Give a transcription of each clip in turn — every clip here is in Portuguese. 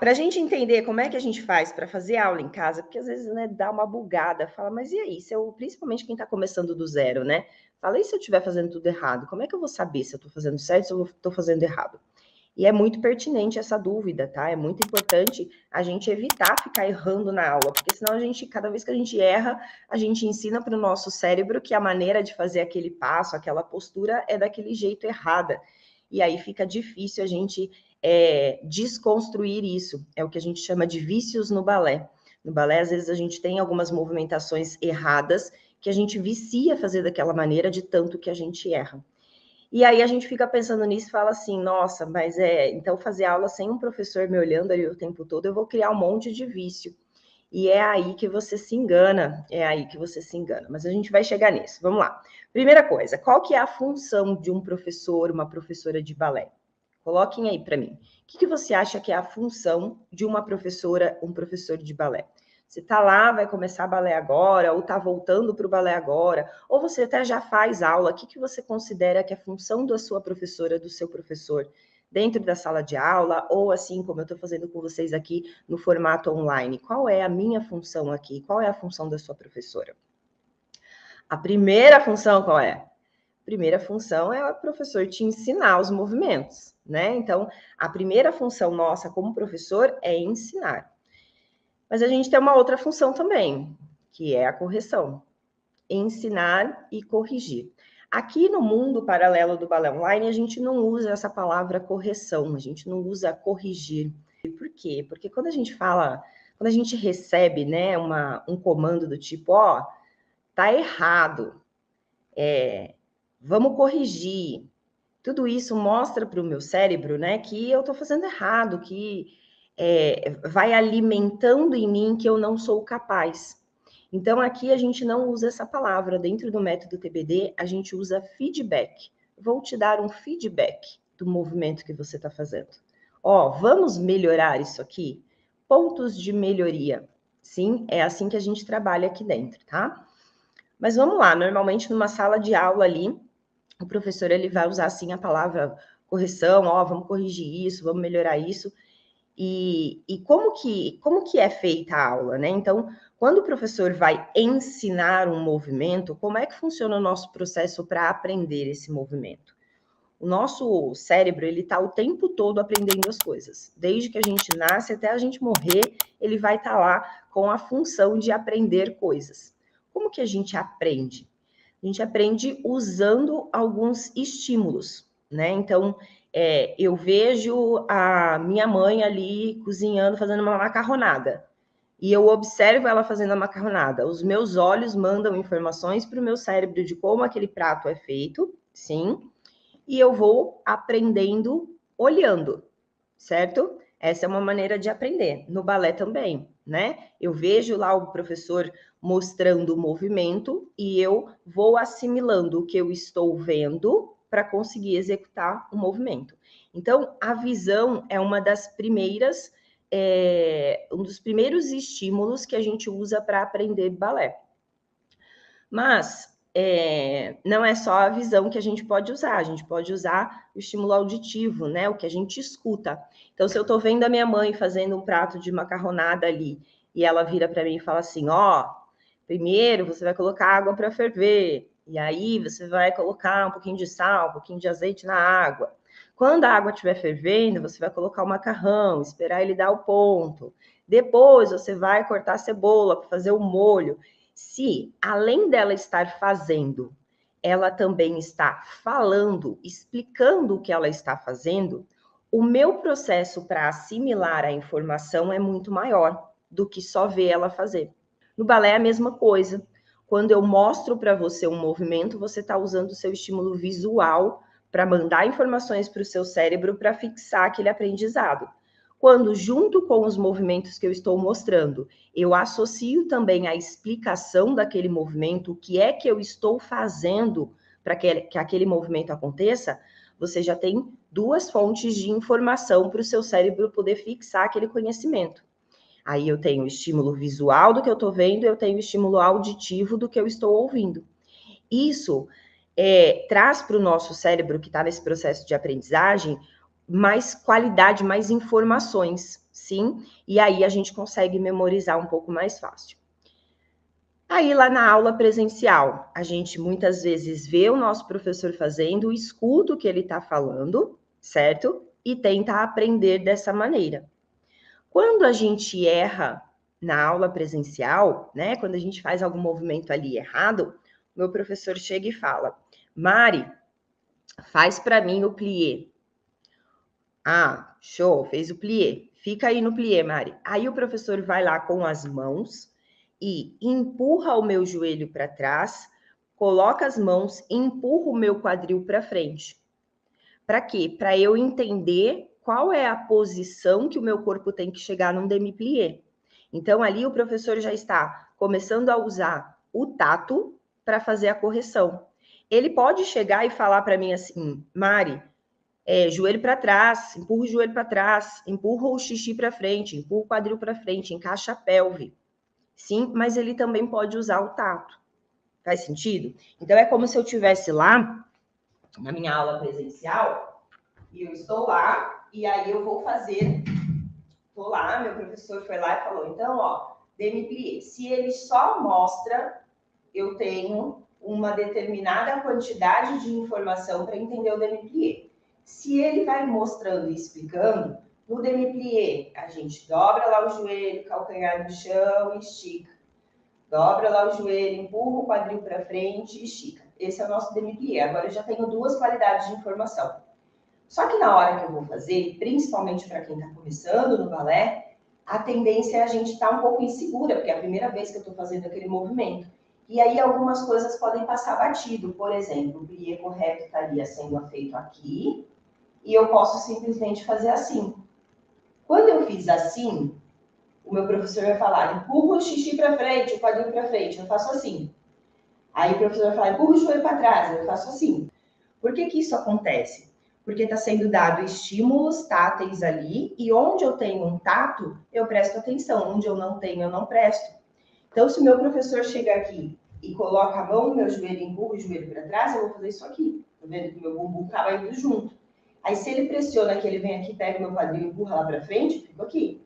para a gente entender como é que a gente faz para fazer aula em casa, porque às vezes, né, dá uma bugada, fala, mas e aí, se eu, principalmente quem está começando do zero, né? Fala, e se eu estiver fazendo tudo errado? Como é que eu vou saber se eu estou fazendo certo, se eu estou fazendo errado? E é muito pertinente essa dúvida, tá? É muito importante a gente evitar ficar errando na aula, porque senão a gente, cada vez que a gente erra, a gente ensina para o nosso cérebro que a maneira de fazer aquele passo, aquela postura é daquele jeito errada. E aí fica difícil a gente desconstruir isso. É o que a gente chama de vícios no balé. No balé, às vezes, a gente tem algumas movimentações erradas que a gente vicia a fazer daquela maneira de tanto que a gente erra. E aí a gente fica pensando nisso e fala assim, nossa, mas então fazer aula sem um professor me olhando ali o tempo todo, eu vou criar um monte de vício. E é aí que você se engana, Mas a gente vai chegar nisso, vamos lá. Primeira coisa, qual que é a função de um professor, uma professora de balé? Coloquem aí para mim. O que você acha que é a função de uma professora, um professor de balé? Você está lá, vai começar balé agora, ou está voltando para o balé agora, ou você até já faz aula. O que você considera que é a função da sua professora, do seu professor, dentro da sala de aula, ou assim como eu estou fazendo com vocês aqui no formato online? Qual é a minha função aqui? Qual é a função da sua professora? A primeira função qual é? A primeira função é o professor te ensinar os movimentos, né? Então, a primeira função nossa como professor é ensinar. Mas a gente tem uma outra função também, que é a correção. Ensinar e corrigir. Aqui no mundo paralelo do balé online, a gente não usa essa palavra correção, a gente não usa corrigir. Por quê? Porque quando a gente fala, quando a gente recebe, né, um comando do tipo, ó, tá errado, vamos corrigir. Tudo isso mostra para o meu cérebro, né, que eu estou fazendo errado, que vai alimentando em mim que eu não sou capaz. Então, aqui a gente não usa essa palavra. Dentro do método TBD, a gente usa feedback. Vou te dar um feedback do movimento que você está fazendo. Ó, vamos melhorar isso aqui? Pontos de melhoria. Sim, é assim que a gente trabalha aqui dentro, tá? Mas vamos lá, normalmente numa sala de aula ali, o professor ele vai usar assim a palavra correção, ó, vamos corrigir isso, vamos melhorar isso. E como que é feita a aula, né? Então, quando o professor vai ensinar um movimento, como é que funciona o nosso processo para aprender esse movimento? O nosso cérebro, ele está o tempo todo aprendendo as coisas. Desde que a gente nasce até a gente morrer, ele vai estar lá com a função de aprender coisas. Como que a gente aprende? A gente aprende usando alguns estímulos, né? Então, eu vejo a minha mãe ali cozinhando, fazendo uma macarronada. E eu observo ela fazendo a macarronada. Os meus olhos mandam informações para o meu cérebro de como aquele prato é feito, sim. E eu vou aprendendo olhando, certo? Essa é uma maneira de aprender. No balé também, né? Eu vejo lá o professor mostrando o movimento e eu vou assimilando o que eu estou vendo para conseguir executar o movimento. Então, a visão é uma das primeiras, um dos primeiros estímulos que a gente usa para aprender balé. Mas não é só a visão que a gente pode usar o estímulo auditivo, né? O que a gente escuta. Então, se eu estou vendo a minha mãe fazendo um prato de macarronada ali, e ela vira para mim e fala assim: ó, primeiro você vai colocar água para ferver, e aí você vai colocar um pouquinho de sal, um pouquinho de azeite na água. Quando a água estiver fervendo, você vai colocar o macarrão, esperar ele dar o ponto. Depois você vai cortar a cebola para fazer o molho. Se, além dela estar fazendo, ela também está falando, explicando o que ela está fazendo, o meu processo para assimilar a informação é muito maior do que só ver ela fazer. No balé é a mesma coisa. Quando eu mostro para você um movimento, você está usando o seu estímulo visual para mandar informações para o seu cérebro para fixar aquele aprendizado. Quando, junto com os movimentos que eu estou mostrando, eu associo também a explicação daquele movimento, o que é que eu estou fazendo para que aquele movimento aconteça, você já tem duas fontes de informação para o seu cérebro poder fixar aquele conhecimento. Aí eu tenho o estímulo visual do que eu estou vendo, eu tenho o estímulo auditivo do que eu estou ouvindo. Isso traz para o nosso cérebro, que está nesse processo de aprendizagem, mais qualidade, mais informações, sim? E aí a gente consegue memorizar um pouco mais fácil. Aí lá na aula presencial, a gente muitas vezes vê o nosso professor fazendo, escuta o que ele está falando, certo? E tenta aprender dessa maneira. Quando a gente erra na aula presencial, né? Quando a gente faz algum movimento ali errado, meu professor chega e fala: Mari, faz para mim o plié. Ah, show, fez o plié. Fica aí no plié, Mari. Aí o professor vai lá com as mãos e empurra o meu joelho para trás, coloca as mãos e empurra o meu quadril para frente. Para quê? Para eu entender qual é a posição que o meu corpo tem que chegar num demi-plié. Então, ali o professor já está começando a usar o tato para fazer a correção. Ele pode chegar e falar para mim assim, Mari, joelho para trás, empurra o joelho para trás, empurra o xixi para frente, empurra o quadril para frente, encaixa a pelve. Sim, mas ele também pode usar o tato. Faz sentido? Então, é como se eu estivesse lá, na minha aula presencial, e eu estou lá, e aí eu vou fazer... Estou lá, meu professor foi lá e falou, então, ó, demi-plié. Se ele só mostra, eu tenho uma determinada quantidade de informação para entender o demi-plié. Se ele vai mostrando e explicando, no demi-plié, a gente dobra lá o joelho, calcanhar no chão e estica. Dobra lá o joelho, empurra o quadril para frente e estica. Esse é o nosso demi-plié. Agora eu já tenho duas qualidades de informação. Só que na hora que eu vou fazer, principalmente para quem está começando no balé, a tendência é a gente estar um pouco insegura, porque é a primeira vez que eu estou fazendo aquele movimento. E aí algumas coisas podem passar batido. Por exemplo, o plié correto estaria sendo feito aqui, e eu posso simplesmente fazer assim. Quando eu fiz assim, o meu professor vai falar, empurra o xixi para frente, o quadril para frente, eu faço assim. Aí o professor vai falar, empurra o joelho para trás, eu faço assim. Por que isso acontece? Porque está sendo dado estímulos táteis ali, e onde eu tenho um tato, eu presto atenção, onde eu não tenho, eu não presto. Então, se o meu professor chega aqui e coloca a mão no meu joelho e empurra o joelho para trás, eu vou fazer isso aqui. Tá vendo que o meu bumbum acaba indo junto. Aí, se ele pressiona que ele vem aqui, pega o meu quadril e empurra lá para frente, eu fico aqui.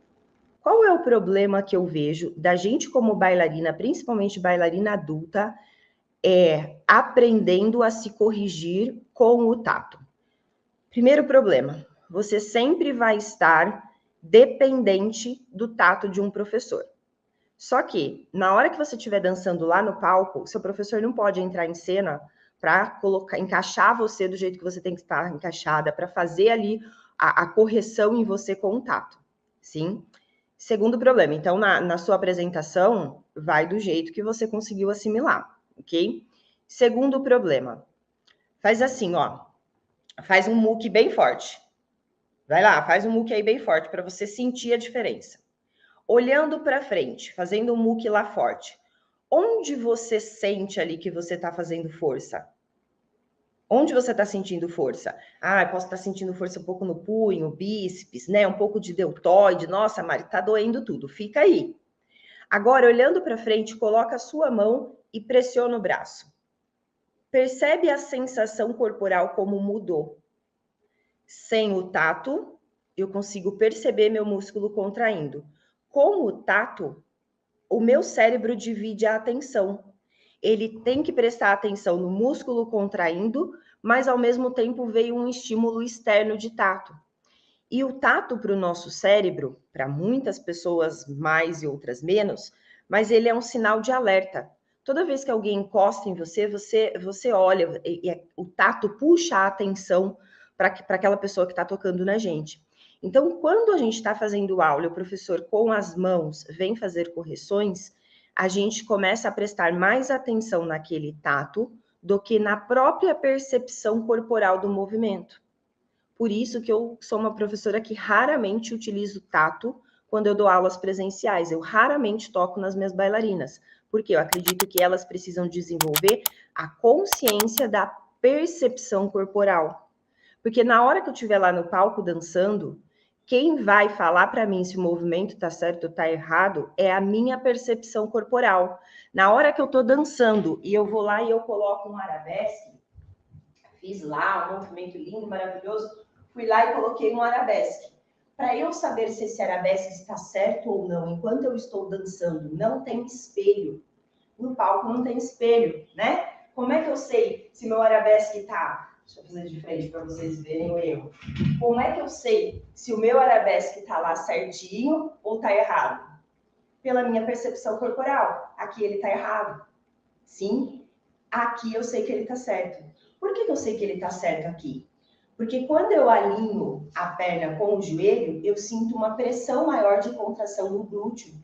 Qual é o problema que eu vejo da gente como bailarina, principalmente bailarina adulta, aprendendo a se corrigir com o tato? Primeiro problema, você sempre vai estar dependente do tato de um professor. Só que, na hora que você estiver dançando lá no palco, seu professor não pode entrar em cena para encaixar você do jeito que você tem que estar encaixada, para fazer ali a correção em você com o tato, sim? Segundo problema, então, na sua apresentação, vai do jeito que você conseguiu assimilar, ok? Segundo problema, faz assim, ó. Faz um muque bem forte. Vai lá, faz um muque aí bem forte para você sentir a diferença. Olhando para frente, fazendo um muque lá forte. Onde você sente ali que você está fazendo força? Onde você está sentindo força? Ah, eu posso estar sentindo força um pouco no punho, bíceps, né? Um pouco de deltoide. Nossa, Mari, tá doendo tudo. Fica aí. Agora, olhando para frente, coloca a sua mão e pressiona o braço. Percebe a sensação corporal como mudou. Sem o tato, eu consigo perceber meu músculo contraindo. Com o tato, o meu cérebro divide a atenção. Ele tem que prestar atenção no músculo contraindo, mas ao mesmo tempo veio um estímulo externo de tato. E o tato para o nosso cérebro, para muitas pessoas mais e outras menos, mas ele é um sinal de alerta. Toda vez que alguém encosta em você, você olha, o tato puxa a atenção para aquela pessoa que está tocando na gente. Então, quando a gente está fazendo aula e o professor com as mãos vem fazer correções, a gente começa a prestar mais atenção naquele tato do que na própria percepção corporal do movimento. Por isso que eu sou uma professora que raramente utilizo tato quando eu dou aulas presenciais. Eu raramente toco nas minhas bailarinas, porque eu acredito que elas precisam desenvolver a consciência da percepção corporal. Porque na hora que eu estiver lá no palco dançando, quem vai falar para mim se o movimento está certo ou está errado é a minha percepção corporal. Na hora que eu estou dançando e eu vou lá e eu coloco um arabesque, fiz lá um movimento lindo, maravilhoso, fui lá e coloquei um arabesque. Para eu saber se esse arabesque está certo ou não, enquanto eu estou dançando, não tem espelho. No palco não tem espelho, né? Como é que eu sei se meu arabesque está... Deixa eu fazer de frente para vocês verem o erro. Como é que eu sei se o meu arabesque está lá certinho ou está errado? Pela minha percepção corporal. Aqui ele está errado. Sim, aqui eu sei que ele está certo. Por que eu sei que ele está certo aqui? Porque quando eu alinho a perna com o joelho, eu sinto uma pressão maior de contração no glúteo.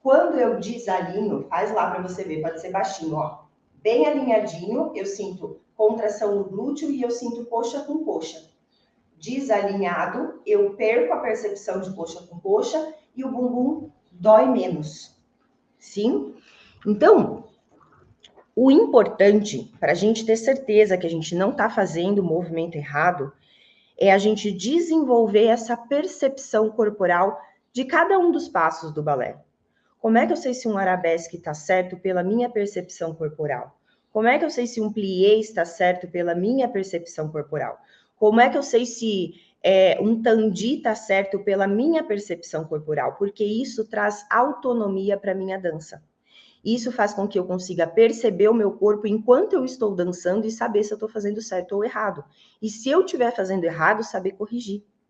Quando eu desalinho, faz lá para você ver, pode ser baixinho, ó. Bem alinhadinho, eu sinto contração no glúteo e eu sinto coxa com coxa. Desalinhado, eu perco a percepção de coxa com coxa e o bumbum dói menos. Sim? Então, o importante para a gente ter certeza que a gente não está fazendo o movimento errado é a gente desenvolver essa percepção corporal de cada um dos passos do balé. Como é que eu sei se um arabesque está certo pela minha percepção corporal? Como é que eu sei se um plié está certo pela minha percepção corporal? Como é que eu sei se um tandi está certo pela minha percepção corporal? Porque isso traz autonomia para a minha dança. Isso faz com que eu consiga perceber o meu corpo enquanto eu estou dançando e saber se eu estou fazendo certo ou errado. E se eu estiver fazendo errado, saber corrigir.